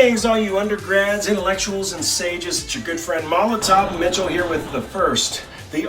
Greetings, all you undergrads, intellectuals, and sages. It's your good friend Molotov Mitchell here with the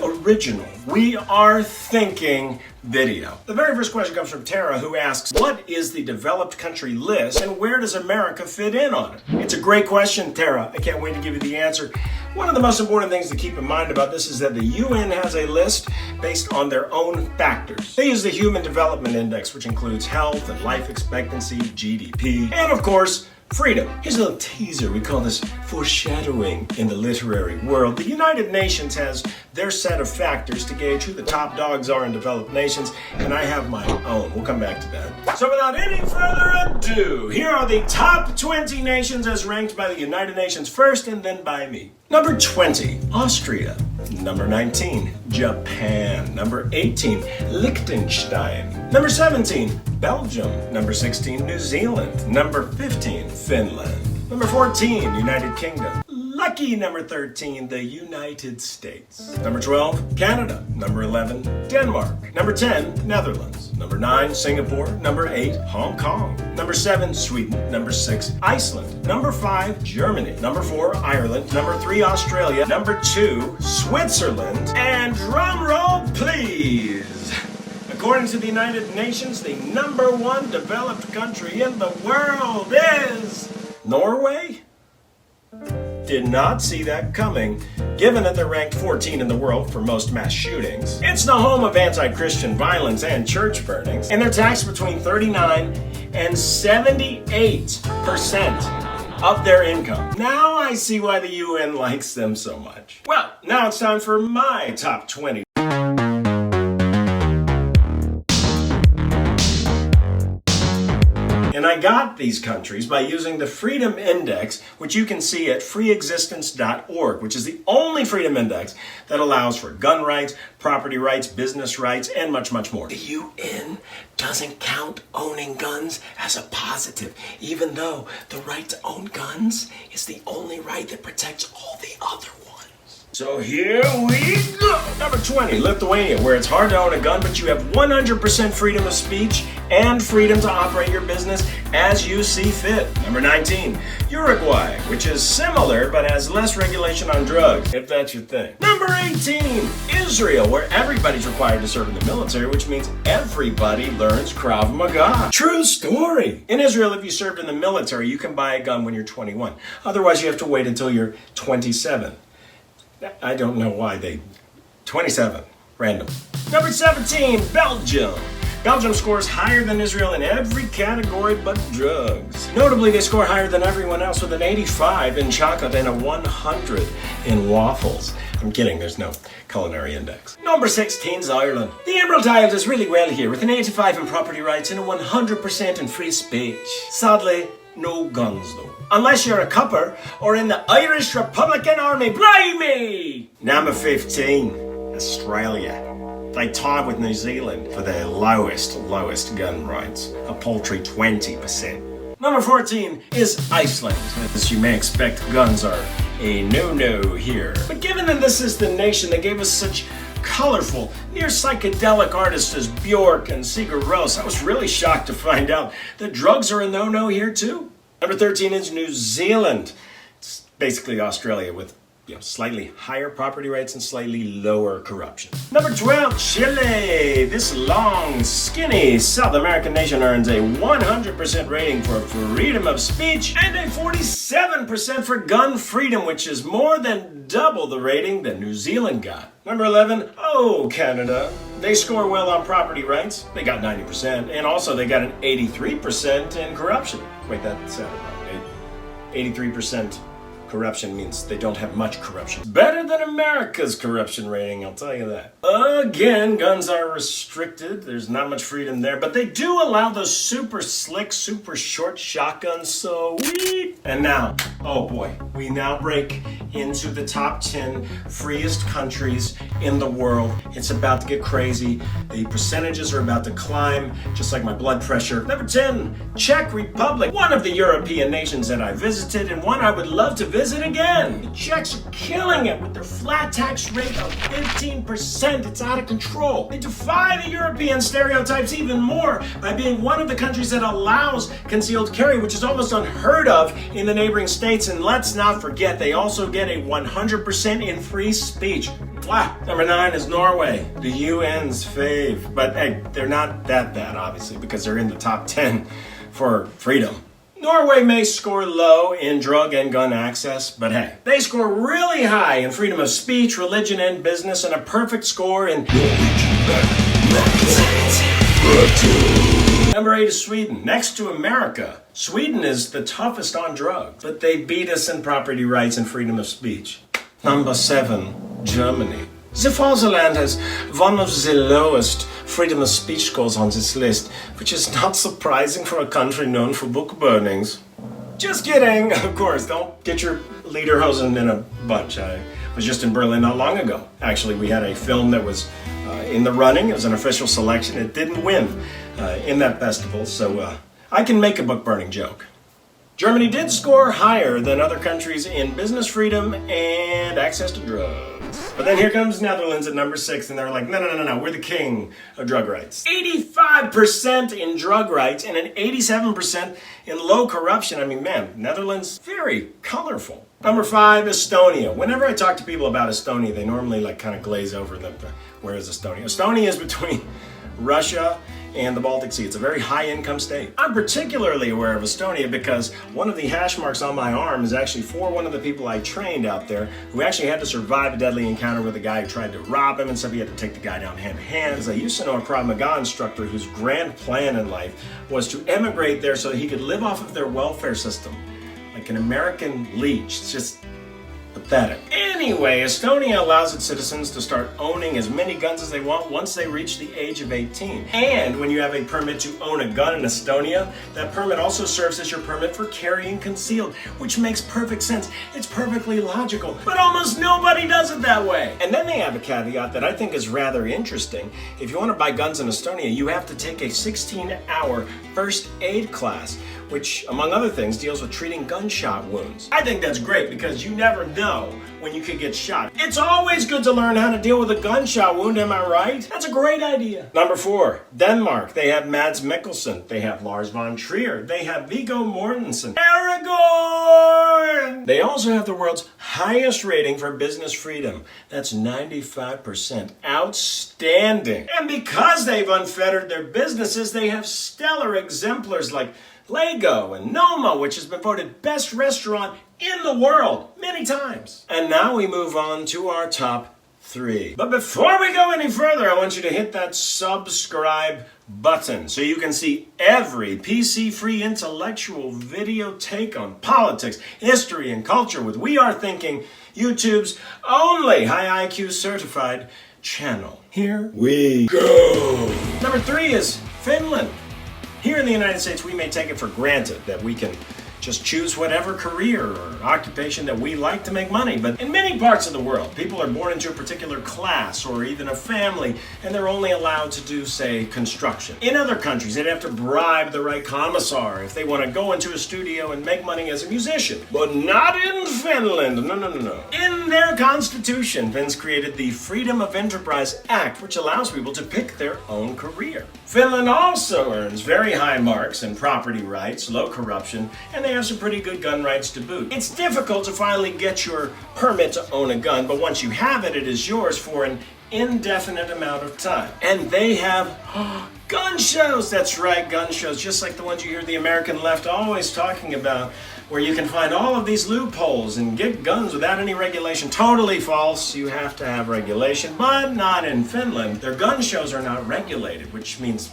original We Are Thinking video. The very first question comes from Tara, who asks, what is the developed country list and where does America fit in on it? It's a great question, Tara. I can't wait to give you the answer. One of the most important things to keep in mind about this is that the UN has a list based on their own factors. They use the Human Development Index, which includes health and life expectancy, GDP, and of course, freedom. Here's a little teaser. We call this foreshadowing in the literary world. The United Nations has their set of factors to gauge who the top dogs are in developed nations, and I have my own. We'll come back to that. So without any further ado, here are the top 20 nations as ranked by the United Nations first and then by me. Number 20, Austria. Number 19, Japan. Number 18, Liechtenstein. Number 17, Belgium. Number 16, New Zealand. Number 15, Finland. Number 14, United Kingdom. Lucky number 13, the United States. Number 12, Canada. Number 11, Denmark. Number 10, Netherlands. Number 9, Singapore. Number 8, Hong Kong. Number 7, Sweden. Number 6, Iceland. Number 5, Germany. Number 4, Ireland. Number 3, Australia. Number 2, Switzerland. And drum roll, please. According to the United Nations, the number 1 developed country in the world is Norway? Did not see that coming, given that they're ranked 14 in the world for most mass shootings. It's the home of anti-Christian violence and church burnings, and they're taxed between 39 and 78% of their income. Now I see why the UN likes them so much. Well, now it's time for my top 20. And I got these countries by using the Freedom Index, which you can see at freeexistence.org, which is the only freedom index that allows for gun rights, property rights, business rights, and much, much more. The UN doesn't count owning guns as a positive, even though the right to own guns is the only right that protects all the other ones. So here we go! Number 20, Lithuania, where it's hard to own a gun, but you have 100% freedom of speech and freedom to operate your business as you see fit. Number 19, Uruguay, which is similar but has less regulation on drugs, if that's your thing. Number 18, Israel, where everybody's required to serve in the military, which means everybody learns Krav Maga. True story! In Israel, if you served in the military, you can buy a gun when you're 21. Otherwise, you have to wait until you're 27. I don't know why 27, random. Number 17, Belgium. Belgium scores higher than Israel in every category but drugs. Notably, they score higher than everyone else with an 85 in chocolate and a 100 in waffles. I'm kidding, there's no culinary index. Number 16 is Ireland. The Emerald Isle does really well here with an 85 in property rights and a 100% in free speech. Sadly, no guns though. Unless you're a copper or in the Irish Republican Army. Blimey! Number 15, Australia. They tie with New Zealand for their lowest gun rights, a paltry 20%. Number 14 is Iceland. As you may expect, guns are a no-no here. But given that this is the nation that gave us such colorful, near psychedelic artists as Bjork and Sigur Rós, I was really shocked to find out that drugs are a no-no here too. Number 13 is New Zealand. It's basically Australia with slightly higher property rights and slightly lower corruption. Number 12, Chile. This long, skinny South American nation earns a 100% rating for freedom of speech and a 47% for gun freedom, which is more than double the rating that New Zealand got. Number 11, Canada. They score well on property rights. They got 90%, and also they got an 83% in corruption. Wait, that sounded wrong. 83% corruption means they don't have much corruption. Better than America's corruption rating, I'll tell you that. Again, guns are restricted. There's not much freedom there, but they do allow those super slick, super short shotguns, so sweet. And now, oh boy, we now break into the top 10 freest countries in the world. It's about to get crazy. The percentages are about to climb, just like my blood pressure. Number 10, Czech Republic, one of the European nations that I visited and one I would love to visit again. The Czechs are killing it with their flat tax rate of 15%. extent, it's out of control. They defy the European stereotypes even more by being one of the countries that allows concealed carry, which is almost unheard of in the neighboring states. And let's not forget, they also get a 100% in free speech. Wow. Number 9 is Norway, the UN's fave. But hey, they're not that bad, obviously, because they're in the top 10 for freedom. Norway may score low in drug and gun access, but hey, they score really high in freedom of speech, religion, and business, and a perfect score in Number 8 is Sweden. Next to America, Sweden is the toughest on drugs, but they beat us in property rights and freedom of speech. Number 7, Germany. The fatherland has one of the lowest freedom of speech scores on this list, which is not surprising for a country known for book burnings. Just kidding, of course, don't get your lederhosen in a bunch. I was just in Berlin not long ago. Actually, we had a film that was in the running. It was an official selection. It didn't win in that festival, so I can make a book burning joke. Germany did score higher than other countries in business freedom and access to drugs. But then here comes Netherlands at number 6, and they're like, no, we're the king of drug rights. 85% in drug rights and an 87% in low corruption. I mean, man, Netherlands, very colorful. Number 5, Estonia. Whenever I talk to people about Estonia, they normally kind of glaze over them. Where is Estonia? Estonia is between Russia and the Baltic Sea. It's a very high-income state. I'm particularly aware of Estonia because one of the hash marks on my arm is actually for one of the people I trained out there who actually had to survive a deadly encounter with a guy who tried to rob him, and so he had to take the guy down hand-to-hand. Because I used to know a Krav Maga instructor whose grand plan in life was to emigrate there so that he could live off of their welfare system, like an American leech. It's just pathetic. Anyway, Estonia allows its citizens to start owning as many guns as they want once they reach the age of 18. And when you have a permit to own a gun in Estonia, that permit also serves as your permit for carrying concealed, which makes perfect sense. It's perfectly logical, but almost nobody does it that way. And then they have a caveat that I think is rather interesting. If you want to buy guns in Estonia, you have to take a 16-hour first aid class, which, among other things, deals with treating gunshot wounds. I think that's great because you never know when you could get shot. It's always good to learn how to deal with a gunshot wound, am I right? That's a great idea. Number 4, Denmark. They have Mads Mikkelsen. They have Lars von Trier. They have Viggo Mortensen. Aragorn! They also have the world's highest rating for business freedom. That's 95%. Outstanding. And because they've unfettered their businesses, they have stellar exemplars like Lego and Noma, which has been voted best restaurant in the world many times. And now we move on to our top 3. But before we go any further, I want you to hit that subscribe button so you can see every PC-free intellectual video take on politics, history, and culture with We Are Thinking, YouTube's only high IQ certified channel. Here we go. Number 3 is Finland. Here in the United States, we may take it for granted that we can just choose whatever career or occupation that we like to make money. But in many parts of the world, people are born into a particular class or even a family, and they're only allowed to do, say, construction. In other countries, they'd have to bribe the right commissar if they want to go into a studio and make money as a musician. But not in Finland. No. In their constitution, Finns created the Freedom of Enterprise Act, which allows people to pick their own career. Finland also earns very high marks in property rights, low corruption, and they have some pretty good gun rights to boot. It's difficult to finally get your permit to own a gun, but once you have it, it is yours for an indefinite amount of time. And they have gun shows. That's right, gun shows, just like the ones you hear the American left always talking about, where you can find all of these loopholes and get guns without any regulation. Totally false. You have to have regulation, but not in Finland. Their gun shows are not regulated, which means,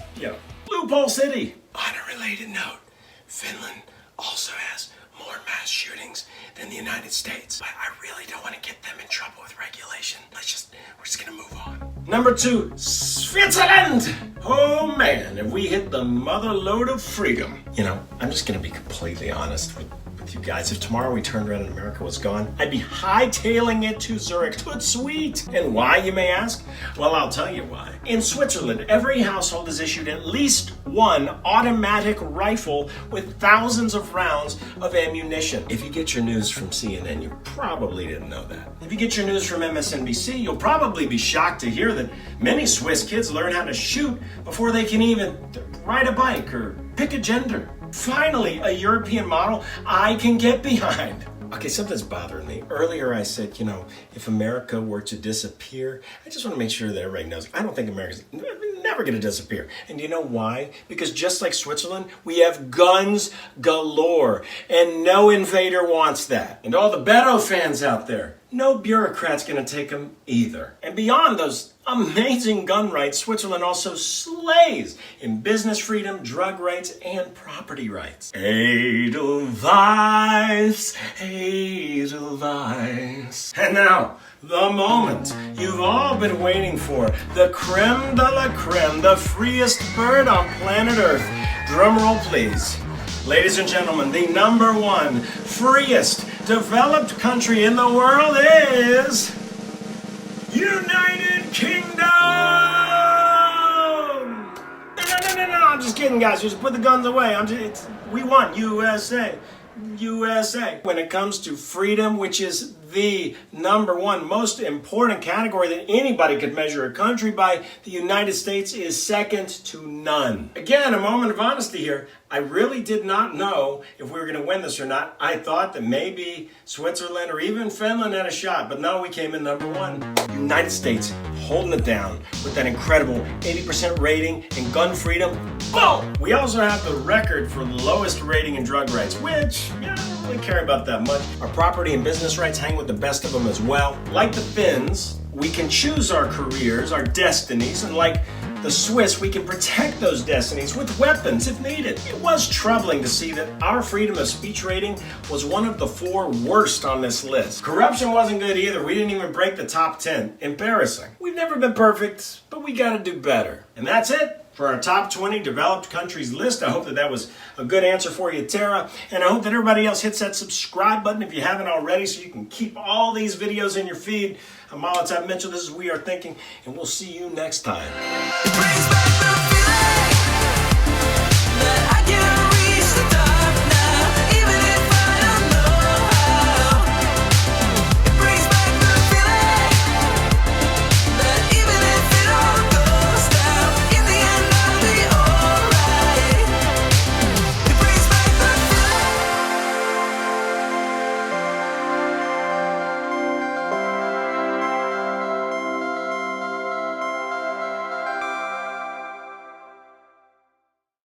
loophole city. On a related note, Finland also has more mass shootings than the United States. But I really don't want to get them in trouble with regulation. We're just gonna move on. Number 2, Switzerland! Oh man, if we hit the mother lode of freedom. I'm just gonna be completely honest with with you guys. If tomorrow we turned around and America was gone, I'd be hightailing it to Zurich. Toot sweet. And why, you may ask? Well, I'll tell you why. In Switzerland, every household is issued at least one automatic rifle with thousands of rounds of ammunition. If you get your news from CNN, you probably didn't know that. If you get your news from MSNBC, you'll probably be shocked to hear that many Swiss kids learn how to shoot before they can even ride a bike or pick a gender. Finally, a European model I can get behind. Okay, something's bothering me. Earlier I said, if America were to disappear, I just want to make sure that everybody knows, I don't think America's never going to disappear. And you know why? Because just like Switzerland, we have guns galore, and no invader wants that. And all the Beto fans out there, no bureaucrat's going to take them either. And beyond those amazing gun rights, Switzerland also slays in business freedom, drug rights, and property rights. Edelweiss, Edelweiss. And now, the moment you've all been waiting for, the creme de la creme, the freest bird on planet Earth. Drum roll, please. Ladies and gentlemen, the #1 freest developed country in the world is United Kingdom! No, I'm just kidding, guys. Just put the guns away. We want USA. USA. When it comes to freedom, which is the #1 most important category that anybody could measure a country by, the United States is second to none. Again, a moment of honesty here. I really did not know if we were going to win this or not. I thought that maybe Switzerland or even Finland had a shot, but no, we came in #1. United States holding it down with that incredible 80% rating in gun freedom. Boom! We also have the record for the lowest rating in drug rights, which, I don't really care about that much. Our property and business rights hang with the best of them as well. Like the Finns, we can choose our careers, our destinies, and like the Swiss, we can protect those destinies with weapons if needed. It was troubling to see that our freedom of speech rating was one of the 4 worst on this list. Corruption wasn't good either. We didn't even break the top 10. Embarrassing. We've never been perfect, but we gotta do better. And that's it for our top 20 developed countries list. I hope that was a good answer for you, Tara. And I hope that everybody else hits that subscribe button if you haven't already so you can keep all these videos in your feed. I'm Molotov Mitchell. This is We Are Thinking, and we'll see you next time.